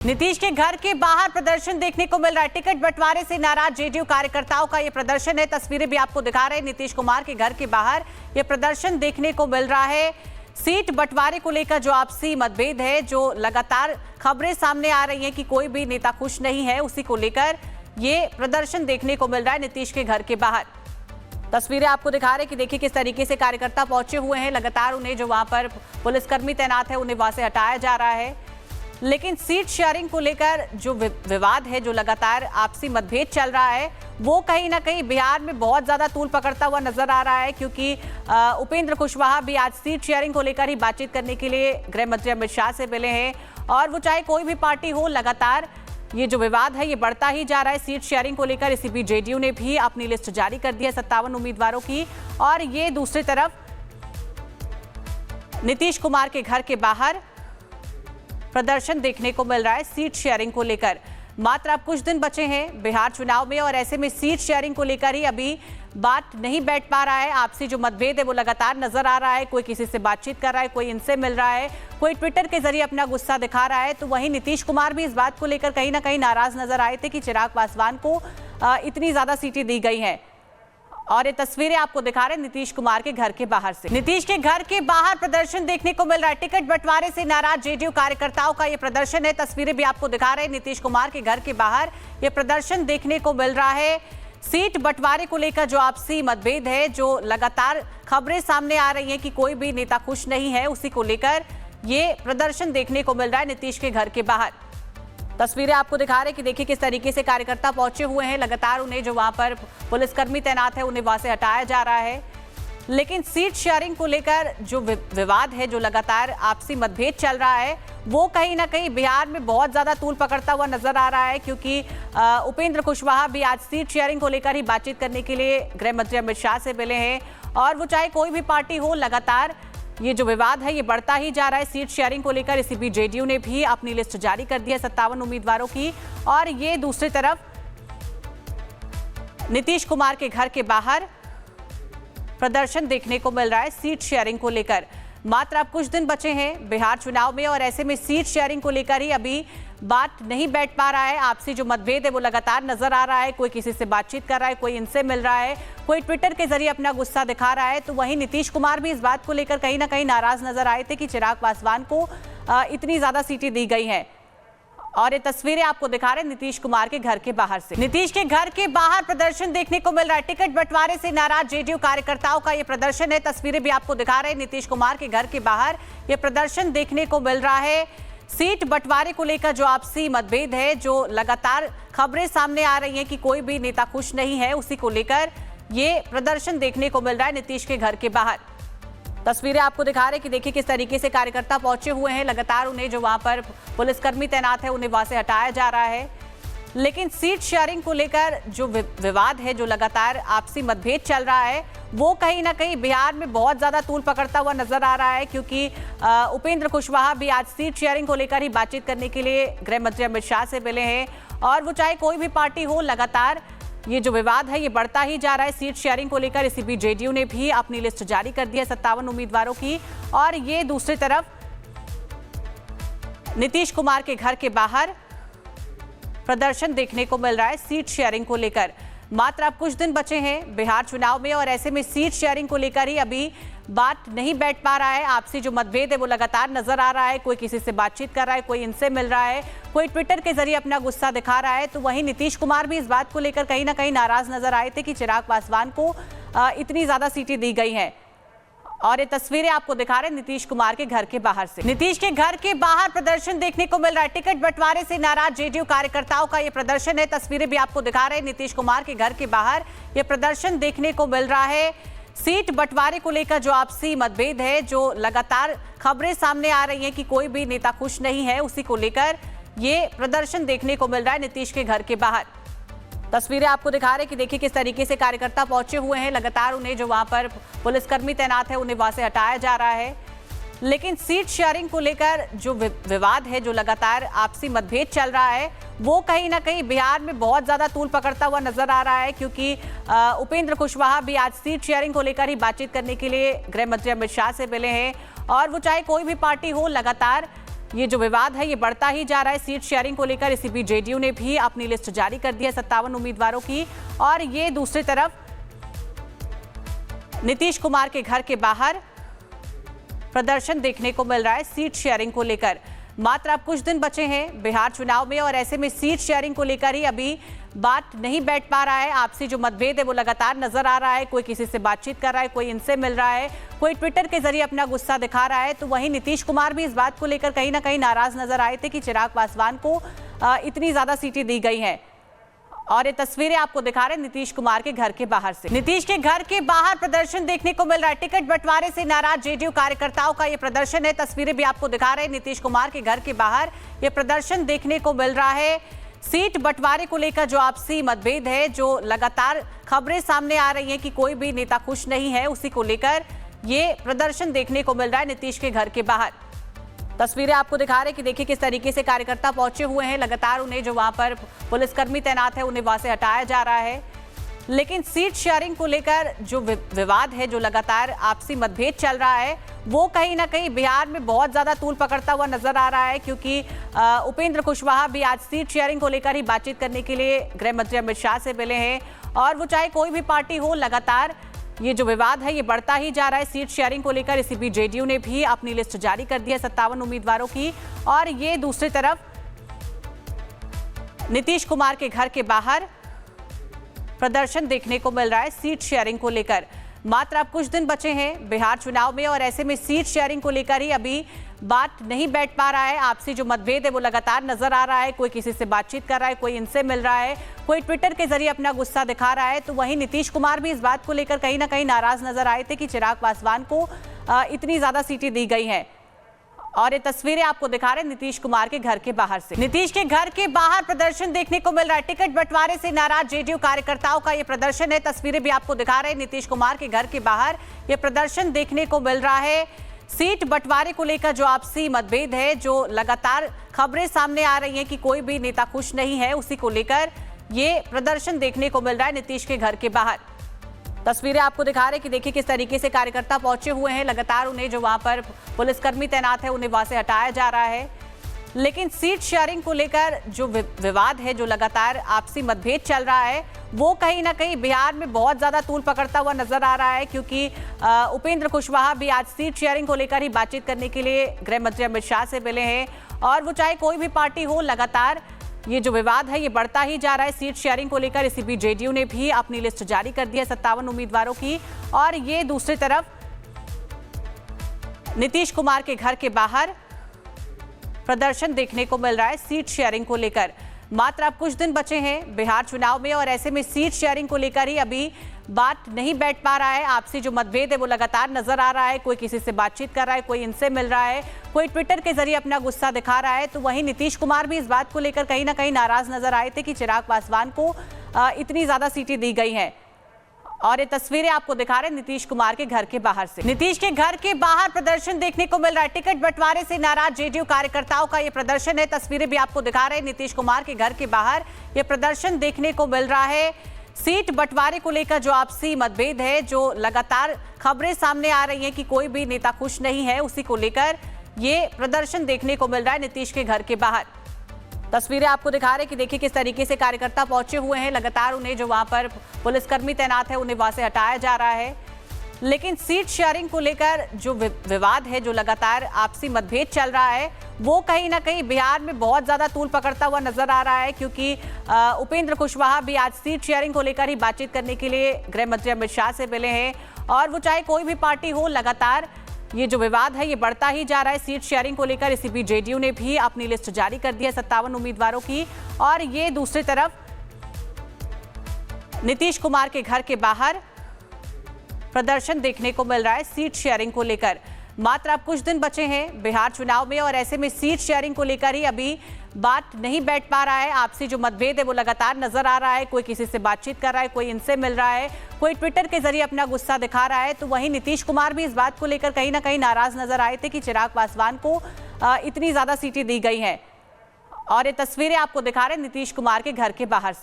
नीतीश के घर के बाहर प्रदर्शन देखने को मिल रहा है। टिकट बंटवारे से नाराज जेडीयू कार्यकर्ताओं का ये प्रदर्शन है। तस्वीरें भी आपको दिखा रहे हैं। नीतीश कुमार के घर के बाहर ये प्रदर्शन देखने को मिल रहा है। सीट बंटवारे को लेकर जो आपसी मतभेद है, जो लगातार खबरें सामने आ रही हैं कि कोई भी नेता खुश नहीं है, उसी को लेकर ये प्रदर्शन देखने को मिल रहा है नीतीश के घर के बाहर। तस्वीरें आपको दिखा रहे हैं कि देखिए किस तरीके से कार्यकर्ता पहुंचे हुए हैं। लगातार उन्हें जो वहां पर पुलिसकर्मी तैनात है उन्हें वहां से हटाया जा रहा है। लेकिन सीट शेयरिंग को लेकर जो विवाद है, जो लगातार आपसी मतभेद चल रहा है, वो कहीं ना कहीं बिहार में बहुत ज्यादा तूल पकड़ता हुआ नजर आ रहा है। क्योंकि उपेंद्र कुशवाहा भी आज सीट शेयरिंग को लेकर ही बातचीत करने के लिए गृह मंत्री अमित शाह से मिले हैं। और वो चाहे कोई भी पार्टी हो, लगातार ये जो विवाद है ये बढ़ता ही जा रहा है सीट शेयरिंग को लेकर। इसी बीच जेडीयू ने भी अपनी लिस्ट जारी कर दी है 57 उम्मीदवारों की। और ये दूसरी तरफ नीतीश कुमार के घर के बाहर प्रदर्शन देखने को मिल रहा है सीट शेयरिंग को लेकर। मात्र अब कुछ दिन बचे हैं बिहार चुनाव में, और ऐसे में सीट शेयरिंग को लेकर ही अभी बात नहीं बैठ पा रहा है। आपसी जो मतभेद है वो लगातार नजर आ रहा है। कोई किसी से बातचीत कर रहा है, कोई इनसे मिल रहा है, कोई ट्विटर के जरिए अपना गुस्सा दिखा रहा है। तो वहीं नीतीश कुमार भी इस बात को लेकर कहीं ना कहीं नाराज नजर आए थे कि चिराग पासवान को इतनी ज्यादा सीटें दी गई हैं। और ये तस्वीरें आपको दिखा रहे हैं नीतीश कुमार के घर के बाहर से। नीतीश के घर के बाहर प्रदर्शन देखने को मिल रहा है। टिकट बंटवारे से नाराज जेडीयू कार्यकर्ताओं का ये प्रदर्शन है। तस्वीरें भी आपको दिखा रहे हैं नीतीश कुमार के घर के बाहर ये प्रदर्शन देखने को मिल रहा है। सीट बंटवारे को लेकर जो आपसी मतभेद है, जो लगातार खबरें सामने आ रही हैं कि कोई भी नेता खुश नहीं है, उसी को लेकर ये प्रदर्शन देखने को मिल रहा है नीतीश के घर के बाहर। तस्वीरें आपको दिखा रहे हैं कि देखिए किस तरीके से कार्यकर्ता पहुंचे हुए हैं। लगातार उन्हें जो वहां पर पुलिसकर्मी तैनात है उन्हें वहां से हटाया जा रहा है। लेकिन सीट शेयरिंग को लेकर जो विवाद है, जो लगातार आपसी मतभेद चल रहा है, वो कहीं ना कहीं बिहार में बहुत ज्यादा तूल पकड़ता हुआ नजर आ रहा है। क्योंकि उपेंद्र कुशवाहा भी आज सीट शेयरिंग को लेकर ही बातचीत करने के लिए गृह मंत्री अमित शाह से मिले हैं। और वो चाहे कोई भी पार्टी हो, लगातार ये जो विवाद है ये बढ़ता ही जा रहा है सीट शेयरिंग को लेकर। इसी बीच जेडीयू ने भी अपनी लिस्ट जारी कर दी है 57 उम्मीदवारों की। और ये दूसरी तरफ नीतीश कुमार के घर के बाहर प्रदर्शन देखने को मिल रहा है सीट शेयरिंग को लेकर। मात्र अब कुछ दिन बचे हैं बिहार चुनाव में, और ऐसे में सीट शेयरिंग को लेकर ही अभी बात नहीं बैठ पा रहा है। आपसी जो मतभेद है वो लगातार नजर आ रहा है। कोई किसी से बातचीत कर रहा है, कोई इनसे मिल रहा है, कोई ट्विटर के जरिए अपना गुस्सा दिखा रहा है। तो वहीं नीतीश कुमार भी इस बात को लेकर कहीं ना कहीं नाराज नजर आए थे कि चिराग पासवान को इतनी ज्यादा सीटें दी गई हैं। और ये तस्वीरें आपको दिखा रहे हैं नीतीश कुमार के घर के बाहर से। नीतीश के घर के बाहर प्रदर्शन देखने को मिल रहा है। टिकट बंटवारे से नाराज जेडीयू कार्यकर्ताओं का ये प्रदर्शन है। तस्वीरें भी आपको दिखा रहे हैं नीतीश कुमार के घर के बाहर ये प्रदर्शन देखने को मिल रहा है। सीट बंटवारे को लेकर जो आपसी मतभेद है, जो लगातार खबरें सामने आ रही हैं कि कोई भी नेता खुश नहीं है, उसी को लेकर ये प्रदर्शन देखने को मिल रहा है नीतीश के घर के बाहर। तस्वीरें आपको दिखा रहे हैं कि देखिए किस तरीके से कार्यकर्ता पहुंचे हुए हैं। लगातार उन्हें जो वहां पर पुलिसकर्मी तैनात है उन्हें वहां से हटाया जा रहा है। लेकिन सीट शेयरिंग को लेकर जो विवाद है, जो लगातार आपसी मतभेद चल रहा है, वो कहीं ना कहीं बिहार में बहुत ज्यादा तूल पकड़ता हुआ नजर आ रहा है। क्योंकि उपेंद्र कुशवाहा भी आज सीट शेयरिंग को लेकर ही बातचीत करने के लिए गृह मंत्री अमित शाह से मिले हैं। और वो चाहे कोई भी पार्टी हो, लगातार ये जो विवाद है ये बढ़ता ही जा रहा है सीट शेयरिंग को लेकर। इसी बीच जेडीयू ने भी अपनी लिस्ट जारी कर दी है 57 उम्मीदवारों की। और ये दूसरी तरफ नीतीश कुमार के घर के बाहर प्रदर्शन देखने को मिल रहा है सीट शेयरिंग को लेकर। मात्र अब कुछ दिन बचे हैं बिहार चुनाव में, और ऐसे में सीट शेयरिंग को लेकर ही अभी बात नहीं बैठ पा रहा है। आपसी जो मतभेद है वो लगातार नजर आ रहा है। कोई किसी से बातचीत कर रहा है, कोई इनसे मिल रहा है, कोई ट्विटर के जरिए अपना गुस्सा दिखा रहा है। तो वहीं नीतीश कुमार भी इस बात को लेकर कहीं ना कहीं नाराज नजर आए थे कि चिराग पासवान को इतनी ज्यादा सीटें दी गई हैं। और ये तस्वीरें आपको दिखा रहे हैं नीतीश कुमार के घर के बाहर से। नीतीश के घर के बाहर प्रदर्शन देखने को मिल रहा है। टिकट बंटवारे से नाराज जेडीयू कार्यकर्ताओं का ये प्रदर्शन है। तस्वीरें भी आपको दिखा रहे हैं नीतीश कुमार के घर के बाहर ये प्रदर्शन देखने को मिल रहा है। सीट बंटवारे को लेकर जो आपसी मतभेद है, जो लगातार खबरें सामने आ रही हैं कि कोई भी नेता खुश नहीं है, उसी को लेकर ये प्रदर्शन देखने को मिल रहा है नीतीश के घर के बाहर। तस्वीरें आपको दिखा रहे हैं कि देखिए किस तरीके से कार्यकर्ता पहुंचे हुए हैं। लगातार उन्हें जो वहां पर पुलिसकर्मी तैनात है उन्हें वहां से हटाया जा रहा है। लेकिन सीट शेयरिंग को लेकर जो विवाद है, जो लगातार आपसी मतभेद चल रहा है, वो कहीं ना कहीं बिहार में बहुत ज्यादा तूल पकड़ता हुआ नजर आ रहा है। क्योंकि उपेंद्र कुशवाहा भी आज सीट शेयरिंग को लेकर ही बातचीत करने के लिए गृह मंत्री अमित शाह से मिले हैं। और वो चाहे कोई भी पार्टी हो, लगातार ये जो विवाद है ये बढ़ता ही जा रहा है सीट शेयरिंग को लेकर। इसी बीच जेडीयू ने भी अपनी लिस्ट जारी कर दी है 57 उम्मीदवारों की। और ये दूसरी तरफ नीतीश कुमार के घर के बाहर प्रदर्शन देखने को मिल रहा है सीट शेयरिंग को लेकर। मात्र अब कुछ दिन बचे हैं बिहार चुनाव में और ऐसे में सीट शेयरिंग को लेकर ही अभी बात नहीं बैठ पा रहा है। आपसी जो मतभेद है वो लगातार नजर आ रहा है। कोई किसी से बातचीत कर रहा है, कोई इनसे मिल रहा है, कोई ट्विटर के जरिए अपना गुस्सा दिखा रहा है। तो वहीं नीतीश कुमार भी इस बात को लेकर कहीं ना कहीं नाराज नजर आए थे कि चिराग पासवान को इतनी ज्यादा सीटें दी गई हैं। और ये तस्वीरें आपको दिखा रहे हैं नीतीश कुमार के घर के बाहर से। नीतीश के घर के बाहर प्रदर्शन देखने को मिल रहा है। टिकट बंटवारे से नाराज जेडीयू कार्यकर्ताओं का ये प्रदर्शन है। तस्वीरें भी आपको दिखा रहे हैं नीतीश कुमार के घर के बाहर ये प्रदर्शन देखने को मिल रहा है। सीट बंटवारे को लेकर जो आपसी मतभेद है, जो लगातार खबरें सामने आ रही हैं कि कोई भी नेता खुश नहीं है, उसी को लेकर ये प्रदर्शन देखने को मिल रहा है नीतीश के घर के बाहर। तस्वीरें आपको दिखा रहे हैं कि देखिए किस तरीके से कार्यकर्ता पहुंचे हुए हैं। लगातार उन्हें जो वहां पर पुलिसकर्मी तैनात है उन्हें वहां से हटाया जा रहा है। लेकिन सीट शेयरिंग को लेकर जो विवाद है, जो लगातार आपसी मतभेद चल रहा है, वो कहीं ना कहीं बिहार में बहुत ज्यादा तूल पकड़ता हुआ नजर आ रहा है। क्योंकि उपेंद्र कुशवाहा भी आज सीट शेयरिंग को लेकर ही बातचीत करने के लिए गृह मंत्री अमित शाह से मिले हैं। और वो चाहे कोई भी पार्टी हो, लगातार ये जो विवाद है ये बढ़ता ही जा रहा है सीट शेयरिंग को लेकर। इसी बीच जेडीयू ने भी अपनी लिस्ट जारी कर दी है 57 उम्मीदवारों की। और ये दूसरी तरफ नीतीश कुमार के घर के बाहर प्रदर्शन देखने को मिल रहा है सीट शेयरिंग को लेकर। मात्र अब कुछ दिन बचे हैं बिहार चुनाव में और ऐसे में सीट शेयरिंग को लेकर ही अभी बात नहीं बैठ पा रहा है। आपसी जो मतभेद है वो लगातार नजर आ रहा है। कोई किसी से बातचीत कर रहा है, कोई इनसे मिल रहा है, कोई ट्विटर के जरिए अपना गुस्सा दिखा रहा है। तो वहीं नीतीश कुमार भी इस बात को लेकर कहीं ना कहीं नाराज नजर आए थे कि चिराग पासवान को इतनी ज्यादा सीटें दी गई हैं। और ये तस्वीरें आपको दिखा रहे हैं नीतीश कुमार के घर के बाहर से। नीतीश के घर के बाहर प्रदर्शन देखने को मिल रहा है। टिकट बंटवारे से नाराज जेडीयू कार्यकर्ताओं का ये प्रदर्शन है। तस्वीरें भी आपको दिखा रहे हैं नीतीश कुमार के घर के बाहर ये प्रदर्शन देखने को मिल रहा है। सीट बंटवारे को लेकर जो आपसी मतभेद है, जो लगातार खबरें सामने आ रही हैं कि कोई भी नेता खुश नहीं है, उसी को लेकर ये प्रदर्शन देखने को मिल रहा है नीतीश के घर के बाहर। तस्वीरें आपको दिखा रहे हैं कि देखिए किस तरीके से कार्यकर्ता पहुंचे हुए हैं। लगातार उन्हें जो वहां पर पुलिसकर्मी तैनात है उन्हें वहां से हटाया जा रहा है। लेकिन सीट शेयरिंग को लेकर जो विवाद है, जो लगातार आपसी मतभेद चल रहा है, वो कहीं ना कहीं बिहार में बहुत ज्यादा तूल पकड़ता हुआ नजर आ रहा है। क्योंकि उपेंद्र कुशवाहा भी आज सीट शेयरिंग को लेकर ही बातचीत करने के लिए गृह मंत्री अमित शाह से मिले हैं। और वो चाहे कोई भी पार्टी हो, लगातार ये जो विवाद है ये बढ़ता ही जा रहा है सीट शेयरिंग को लेकर। इसी बीच जेडीयू ने भी अपनी लिस्ट जारी कर दी है 57 उम्मीदवारों की। और ये दूसरी तरफ नीतीश कुमार के घर के बाहर प्रदर्शन देखने को मिल रहा है सीट शेयरिंग को लेकर। मात्र अब कुछ दिन बचे हैं बिहार चुनाव में और ऐसे में सीट शेयरिंग को लेकर ही अभी बात नहीं बैठ पा रहा है। आपसी जो मतभेद है वो लगातार नजर आ रहा है। कोई किसी से बातचीत कर रहा है, कोई इनसे मिल रहा है, कोई ट्विटर के जरिए अपना गुस्सा दिखा रहा है। तो वहीं नीतीश कुमार भी इस बात को लेकर कहीं ना कहीं नाराज नजर आए थे कि चिराग पासवान को इतनी ज्यादा सीटें दी गई हैं। और ये तस्वीरें आपको दिखा रहे हैं नीतीश कुमार के घर के बाहर से। नीतीश के घर के बाहर प्रदर्शन देखने को मिल रहा है। टिकट बंटवारे से नाराज जेडीयू कार्यकर्ताओं का ये प्रदर्शन है। तस्वीरें भी आपको दिखा रहे हैं नीतीश कुमार के घर के बाहर ये प्रदर्शन देखने को मिल रहा है। सीट बंटवारे को लेकर जो आपसी मतभेद है, जो लगातार खबरें सामने आ रही हैं कि कोई भी नेता खुश नहीं है, उसी को लेकर ये प्रदर्शन देखने को मिल रहा है नीतीश के घर के बाहर। तस्वीरें आपको दिखा रहे हैं कि देखिए किस तरीके से कार्यकर्ता पहुंचे हुए हैं। लगातार उन्हें जो वहां पर पुलिसकर्मी तैनात है उन्हें वहां से हटाया जा रहा है। लेकिन सीट शेयरिंग को लेकर जो विवाद है, जो लगातार आपसी मतभेद चल रहा है, वो कहीं ना कहीं बिहार में बहुत ज्यादा तूल पकड़ता हुआ नजर आ रहा है। क्योंकि उपेंद्र कुशवाहा भी आज सीट शेयरिंग को लेकर ही बातचीत करने के लिए गृह मंत्री अमित शाह से मिले हैं। और वो चाहे कोई भी पार्टी हो, लगातार ये जो विवाद है ये बढ़ता ही जा रहा है सीट शेयरिंग को लेकर। इसी बीच जेडीयू ने भी अपनी लिस्ट जारी कर दी है 57 उम्मीदवारों की। और ये दूसरी तरफ नीतीश कुमार के घर के बाहर प्रदर्शन देखने को मिल रहा है सीट शेयरिंग को लेकर। मात्र अब कुछ दिन बचे हैं बिहार चुनाव में और ऐसे में सीट शेयरिंग को लेकर ही अभी बात नहीं बैठ पा रहा है। आपसी जो मतभेद है वो लगातार नजर आ रहा है। कोई किसी से बातचीत कर रहा है, कोई इनसे मिल रहा है, कोई ट्विटर के जरिए अपना गुस्सा दिखा रहा है। तो वहीं नीतीश कुमार भी इस बात को लेकर कहीं ना कहीं नाराज नजर आए थे कि चिराग पासवान को इतनी ज्यादा सीटें दी गई हैं। और ये तस्वीरें आपको दिखा रहे हैं नीतीश कुमार के घर के बाहर से।